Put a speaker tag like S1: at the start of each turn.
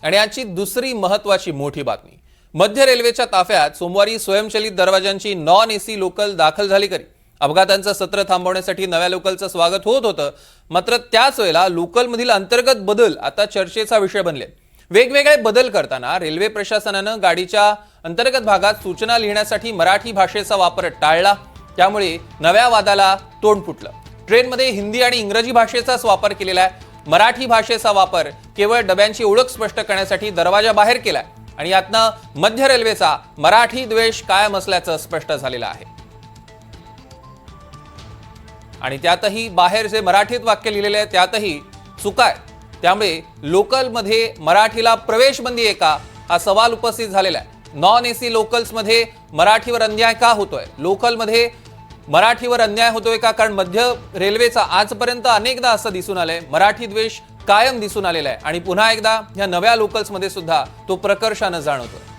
S1: आणि याची दुसरी महत्त्वाची मोठी बातमी, मध्य रेल्वेच्या ताफ्यात सोमवारी स्वयंचलित दरवाजांची नॉन एसी लोकल दाखल झाली. अपघातांचं सत्र थांबवण्यासाठी नव्या लोकलचं स्वागत होत होतं, मात्र त्याच वेळेला लोकलमधील अंतर्गत बदल आता चर्चेचा विषय बनले. वेगवेगळे बदल करताना रेल्वे प्रशासनानं गाडीच्या अंतर्गत भागात सूचना लिहिण्यासाठी मराठी भाषेचा वापर टाळला. त्यामुळे नव्या वादाला तोंड फुटलं. ट्रेनमध्ये हिंदी आणि इंग्रजी भाषेचाच वापर केलेला आहे. मराठी भाषेचा वापर केवळ डब्यांची ओळख स्पष्ट करण्यासाठी दरवाजा बाहेर केलाय आणि यातनं मध्य रेल्वेचा मराठी द्वेष कायम असल्याचं स्पष्ट झालेलं आहे. आणि त्यातही बाहेर जे मराठीत वाक्य लिहिलेले आहे त्यातही चुका आहे. त्यामुळे लोकलमध्ये मराठीला प्रवेश बंदी आहे का, हा सवाल उपस्थित झालेला आहे. नॉन एसी लोकल्समध्ये मराठीवर अन्याय का होतोय, लोकलमध्ये मराठीवर अन्याय होतोय का? कारण मध्य रेल्वेचा आजपर्यंत अनेकदा असं दिसून आलंय, मराठी द्वेष कायम दिसून आलेला आहे आणि पुन्हा एकदा या नव्या लोकल्समध्ये सुद्धा तो प्रकर्षानं जाणवतोय.